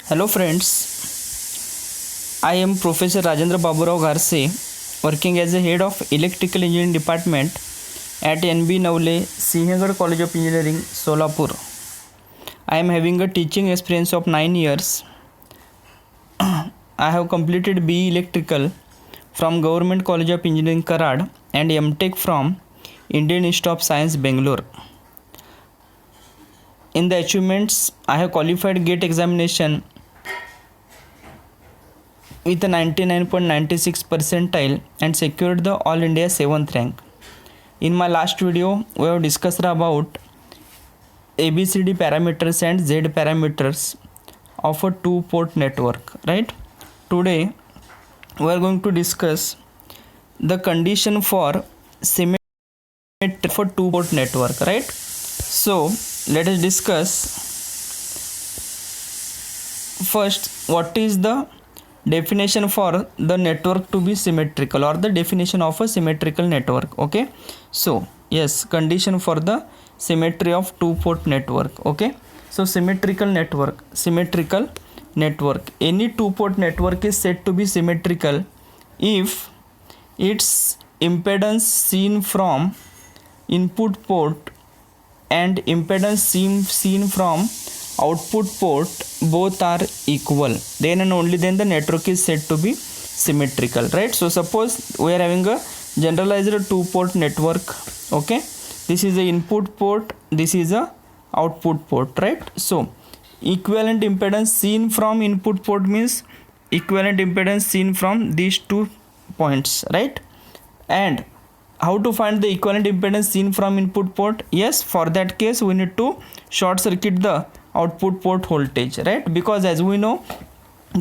Hello friends, I am Professor Rajendra Baburao Garse, working as a head of electrical engineering department at NB Navle, Sinhagad College of Engineering, Solapur. I am having a teaching experience of 9 years. I have completed BE Electrical from Government College of Engineering, Karad, and MTech from Indian Institute of Science, Bangalore. In the achievements, I have qualified GATE examination with a 99.96 percentile and secured the All India 7th rank. In my last video, we have discussed about ABCD parameters and Z parameters of a two-port network, right? Today, we are going to discuss the condition for symmetry for two-port network, right? So, let us discuss first what is the definition for the network to be symmetrical, or the definition of a symmetrical network. Okay, so yes, condition for the symmetry of two-port network. Okay, so symmetrical network, any two-port network is said to be symmetrical if its impedance seen from input port and impedance seen from output port both are equal, then and only then the network is said to be symmetrical, right? So suppose we are having a generalized two-port network. Okay, this is the input port, this is a output port, right? So equivalent impedance seen from input port means equivalent impedance seen from these 2 points, right? And how to find the equivalent impedance seen from input port? Yes, for that case we need to short circuit the output port voltage, right? Because as we know,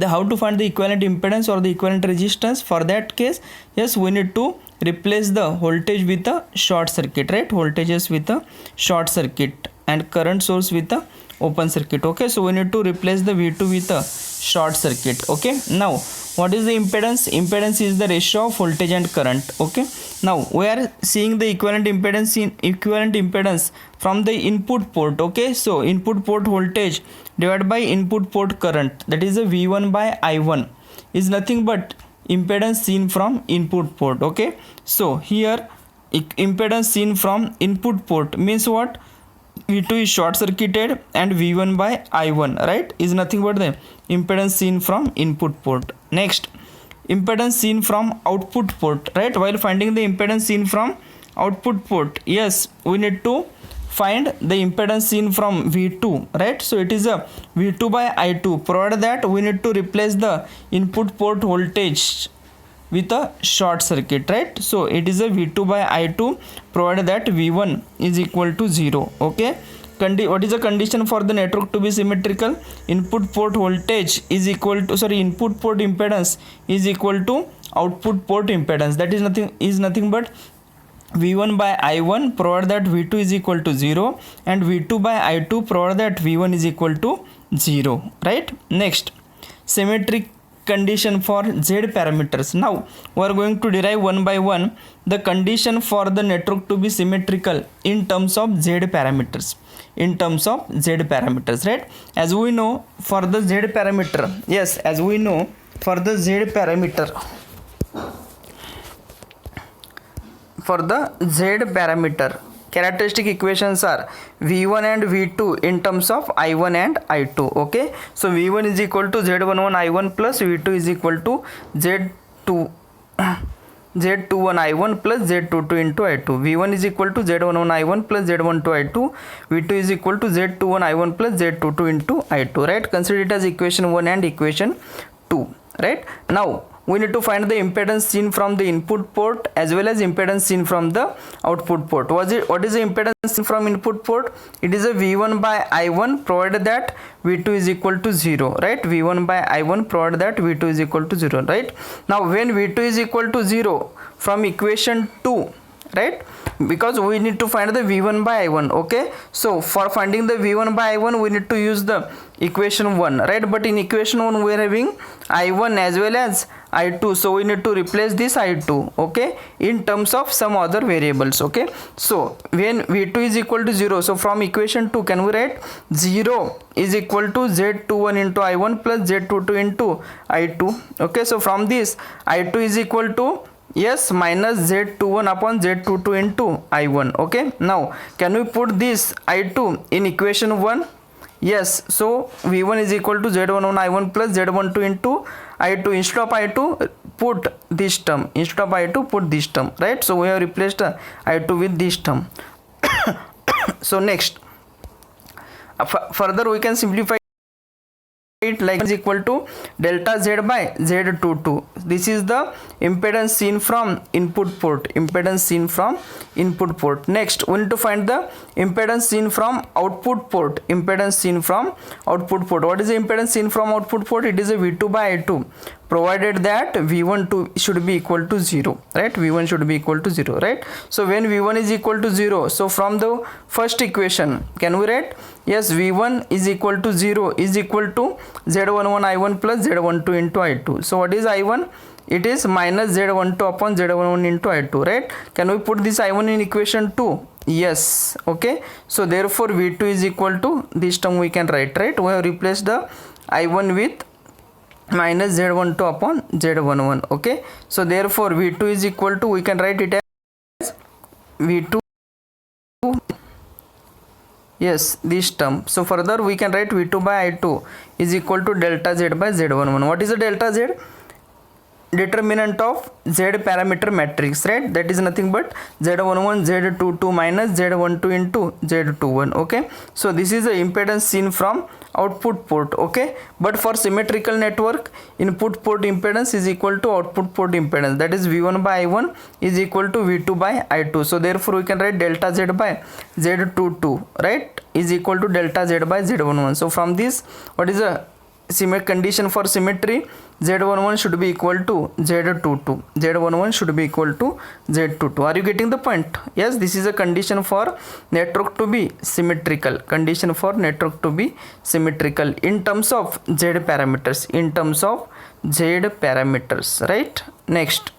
how to find the equivalent impedance or the equivalent resistance, for that case, yes, we need to replace the voltage with a short circuit, right? Voltages with a short circuit and current source with a open circuit. Okay, so we need to replace the V2 with a short circuit. Okay, now what is the impedance? Impedance is the ratio of voltage and current. Okay, now we are seeing the equivalent impedance from the input port. Okay, so input port voltage divided by input port current, that is a V1 by I1, is nothing but impedance seen from input port. Okay, so here impedance seen from input port means what? V2 is short circuited and V1 by I1, right, is nothing but the impedance seen from input port. Next, impedance seen from output port, right? While finding the impedance seen from output port, yes, we need to find the impedance seen from V2, right? So it is a V2 by I2. Provided that we need to replace the input port voltage with a short circuit, right? So it is a V2 by I2 provided that V1 is equal to 0. Okay, what is the condition for the network to be symmetrical? Input port voltage is equal to input port impedance is equal to output port impedance, that is nothing but V1 by I1 provided that V2 is equal to 0 and V2 by I2 provided that V1 is equal to 0, right? Next, symmetric condition for Z parameters. Now we are going to derive one by one the condition for the network to be symmetrical in terms of Z parameters. Right? As we know, for the Z parameter, yes, as we know, for the Z parameter, characteristic equations are V1 and V2 in terms of I1 and I2. Okay, so V1 is equal to Z11 I1 plus V2 is equal to Z21 I1 plus Z22 into I2. V1 is equal to Z11 I1 plus Z12 I2. V2 is equal to Z21 I1 plus Z22 into I2, right? Consider it as equation 1 and equation 2, right? Now we need to find the impedance seen from the input port as well as impedance seen from the output port. What is the impedance seen from input port? It is a V1 by I1 provided that V2 is equal to 0, right? V1 by I1 provided that V2 is equal to 0, right? Now when V2 is equal to 0 from equation 2, right, because we need to find the V1 by I1. Okay, so for finding the V1 by I1 we need to use the equation 1, right? But in equation 1 we are having I1 as well as I2, so we need to replace this I2, okay, in terms of some other variables, okay. So when V2 is equal to 0, so from equation 2 can we write 0 is equal to Z21 into I1 plus Z22 into I2, okay. So from this I2 is equal to, yes, minus Z21 upon Z22 into I1, okay. Now can we put this I2 in equation 1? Yes, so V1 is equal to Z11 I1 plus Z12 into I2. Instead of I2, put this term. Instead of I2, put this term, right? So we have replaced I2 with this term. So next, further we can simplify it like is equal to delta Z by Z22. This is the impedance seen from input port. Impedance seen from input port. Next, we need to find the impedance seen from output port. Impedance seen from output port. What is the impedance seen from output port? It is a V2 by I2, provided that V1 should be equal to 0, right? V1 should be equal to 0, right? So when V1 is equal to 0, so from the first equation, can we write? Yes, V1 is equal to 0 is equal to Z11 I1 plus Z12 into I2. So what is I1? It is minus Z12 upon Z11 into I2, right? Can we put this I1 in equation 2? Yes, okay. So therefore V2 is equal to this term we can write, right? We have replaced the I1 with minus Z12 upon Z11, okay. So therefore V2 is equal to, we can write it as V2, yes, this term. So further we can write V2 by I2 is equal to delta Z by Z11. What is the delta Z? Determinant of Z parameter matrix, right? That is nothing but Z11 Z22 minus Z12 into Z21, okay. So this is the impedance seen from output port, okay. But for symmetrical network, input port impedance is equal to output port impedance, that is V1 by I1 is equal to V2 by I2. So therefore we can write delta Z by Z22, right, is equal to delta Z by Z11. So from this, what is the condition for symmetry? Z11 should be equal to Z22. Z11 should be equal to Z22. Are you getting the point? Yes, this is a condition for network to be symmetrical. Condition for network to be symmetrical in terms of Z parameters. In terms of Z parameters, right? Next,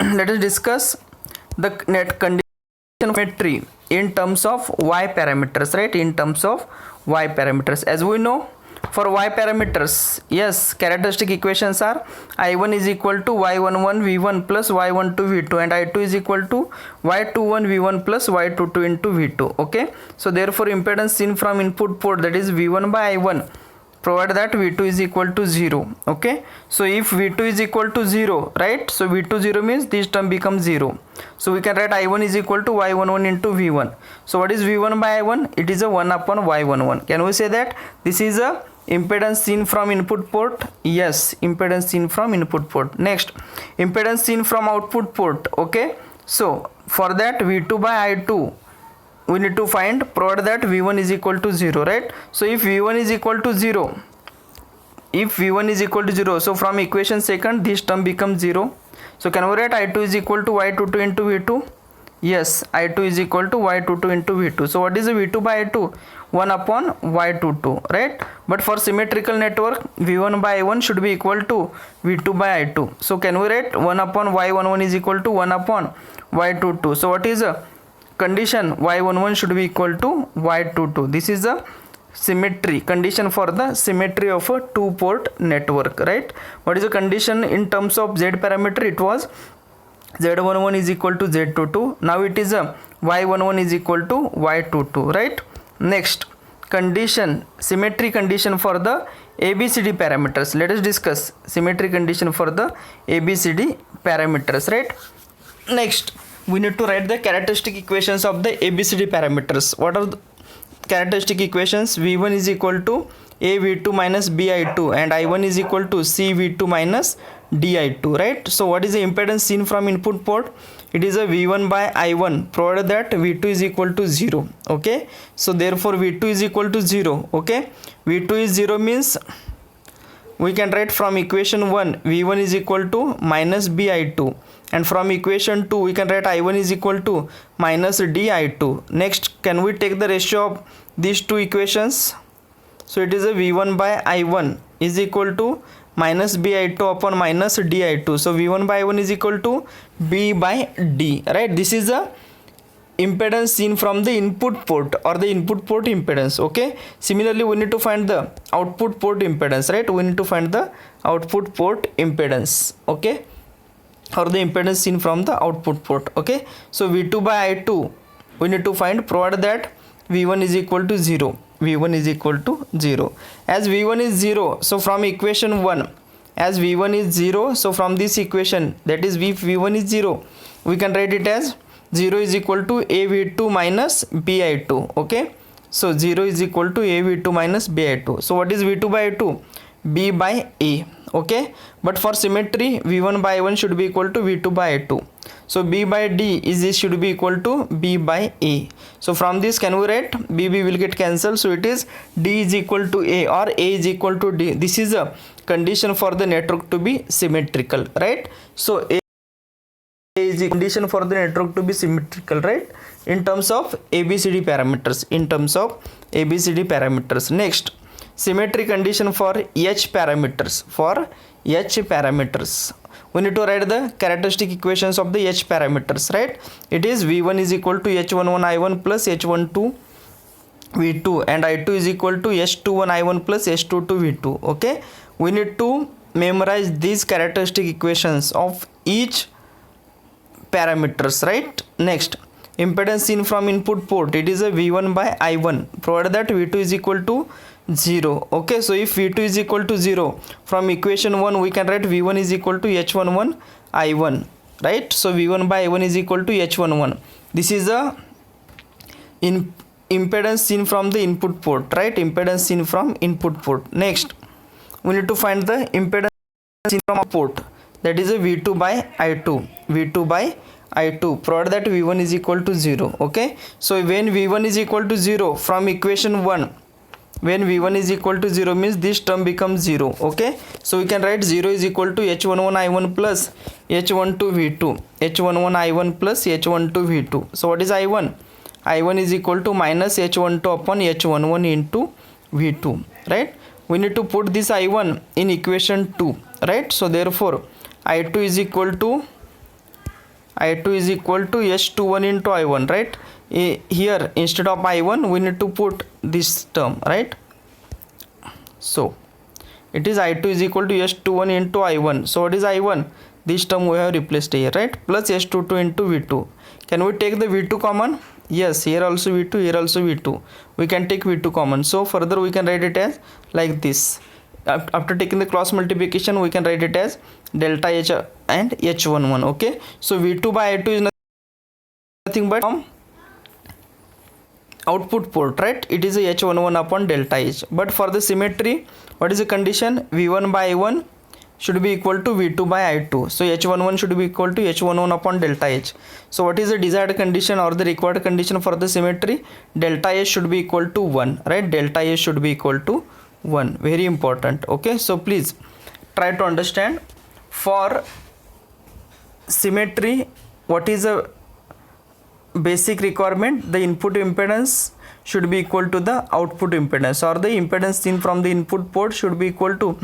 let us discuss the net condition symmetry in terms of Y parameters, right? In terms of Y parameters, as we know, for Y parameters, yes, characteristic equations are I1 is equal to Y11 V1 plus Y12 V2 and I2 is equal to Y21 V1 plus Y22 into V2, okay. So therefore impedance seen from input port, that is V1 by I1, provided that V2 is equal to 0, okay. So if V2 is equal to 0, right, so V2 0 means this term becomes 0. So we can write I1 is equal to Y11 into V1. So what is V1 by I1? It is a 1 upon Y11. Can we say that this is a impedance seen from input port? Yes, impedance seen from input port. Next, impedance seen from output port, okay. So for that V2 by I2 we need to find, provided that V1 is equal to 0, right. So if V1 is equal to 0, if V1 is equal to 0, so from equation second this term becomes 0. So can we write I2 is equal to Y22 into V2? Yes, I2 is equal to Y22 into V2. So what is the V2 by I2? 1 upon Y22, right. But for symmetrical network, V1 by I1 should be equal to V2 by I2. So can we write 1 upon Y11 is equal to 1 upon Y22. So what is the condition? Y11 should be equal to Y22. This is the symmetry condition for the symmetry of a two-port network, right. What is the condition in terms of Z parameter? It was Z11 is equal to Z22. Now it is a Y11 is equal to Y22, right. Next, condition, symmetry condition for the ABCD parameters. Let us discuss symmetry condition for the ABCD parameters, right. Next, we need to write the characteristic equations of the ABCD parameters. What are the characteristic equations? V1 is equal to A V2 minus B I2 and I1 is equal to C V2 minus D I2, right. So what is the impedance seen from input port? It is a V1 by I1, provided that V2 is equal to 0, okay. So therefore V2 is equal to 0, okay. V2 is 0 means we can write from equation 1 V1 is equal to minus B I2, and from equation 2 we can write I1 is equal to minus D I2. Next, can we take the ratio of these two equations? So it is a V1 by I1 is equal to minus bi2 upon minus di2. So v1 by i1 is equal to b by d, right? This is the impedance seen from the input port or the input port impedance. Okay, similarly we need to find the output port impedance, right? We need to find the output port impedance, okay, or the impedance seen from the output port. Okay, so v2 by i2 we need to find, provided that v1 is equal to 0. v1 is equal to 0. As v1 is 0, so from equation 1, as v1 is 0, so from this equation, that is v1 is 0, we can write it as 0 is equal to a v2 minus bi2. Okay, so 0 is equal to a v2 minus bi2. So what is v2 by i2? b by a. Okay, but for symmetry v1 by i1 should be equal to v2 by i2. So b by d is should be equal to b by a. So from this can we write b will get cancelled, so it is d is equal to a or a is equal to d. This is a condition for the network to be symmetrical, right? So a is the condition for the network to be symmetrical, right, in terms of ABCD parameters, in terms of ABCD parameters. Next, symmetry condition for H parameters. For H parameters, we need to write the characteristic equations of the H parameters, right? It is v1 is equal to h11 i1 plus h12 v2 and i2 is equal to h21 i1 plus h22 v2. Okay, we need to memorize these characteristic equations of each parameters, right? Next, impedance seen from input port, it is a v1 by i1, provided that v2 is equal to 0. Okay, so if v2 is equal to 0, from equation 1 we can write v1 is equal to h11 i1, right? So v1 by i1 is equal to h11. This is a impedance seen from the input port, right? Impedance seen from input port. Next, we need to find the impedance seen from port, that is a v2 by i2, v2 by i2, provided that v1 is equal to 0. Okay, so when v1 is equal to 0, from equation 1, when v1 is equal to 0 means this term becomes 0. Okay, so we can write 0 is equal to h11 i1 plus h12 v2, h11 i1 plus h12 v2. So what is i1? i1 is equal to minus h12 upon h11 into v2, right? We need to put this i1 in equation 2, right? So therefore i2 is equal to h21 into i1, right? Here instead of i1 we need to put this term, right? So it is i2 is equal to h21 into i1. So what is i1? This term we have replaced here, right? Plus h22 into v2. Can we take the v2 common? Yes, here also v2, here also v2. We can take v2 common. So further we can write it as like this. After taking the cross multiplication we can write it as delta h and h11. Okay, so v2 by i2 is nothing but from output port, right? It is a h11 upon delta h. But for the symmetry, what is the condition? v1 by i1 should be equal to v2 by i2. So h11 should be equal to h11 upon delta h. So what is the desired condition or the required condition for the symmetry? Delta h should be equal to 1, right? Delta h should be equal to 1. Very important. Okay, so please try to understand. For symmetry, what is a basic requirement? The input impedance should be equal to the output impedance, or the impedance seen from the input port should be equal to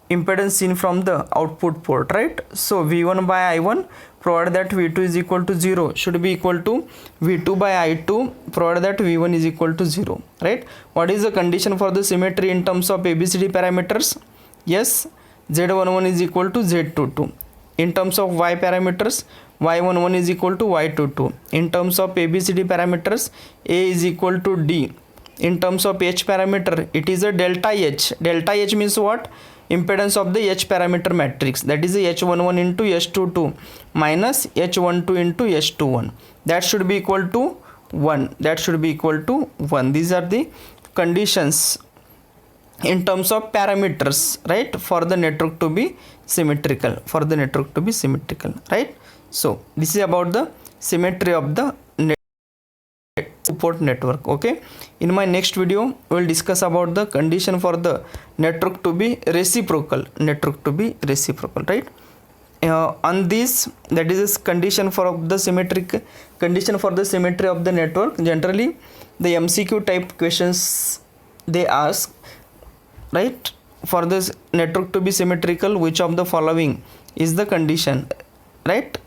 impedance seen from the output port, right? So v1 by i1, provided that v2 is equal to 0, should be equal to v2 by i2, provided that v1 is equal to 0, right? What is the condition for the symmetry in terms of ABCD parameters? Yes, z11 is equal to z22. In terms of y parameters, y11 is equal to y22. In terms of ABCD parameters, a is equal to d. In terms of h parameter, it is a delta h. Delta h means what? Impedance of the h parameter matrix, that is h11 into h22 minus h12 into h21. That should be equal to 1. That should be equal to 1. These are the conditions in terms of parameters, right, for the network to be symmetrical, for the network to be symmetrical, right? So this is about the symmetry of the port network. Okay, in my next video we will discuss about the condition for the network to be reciprocal, right? On this, that is condition for the symmetric condition for the symmetry of the network. Generally the MCQ type questions they ask, right? for this network to be symmetrical, which of the following is the condition, right?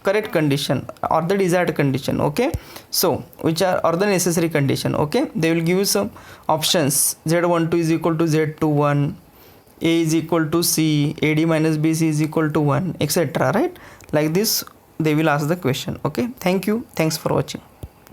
Correct condition or the desired condition. Okay, so which are or the necessary condition. Okay, they will give you some options. Z12 is equal to Z21, A is equal to C, AD minus BC is equal to 1, etc. Right? Like this they will ask the question. Okay, thank you, thanks for watching.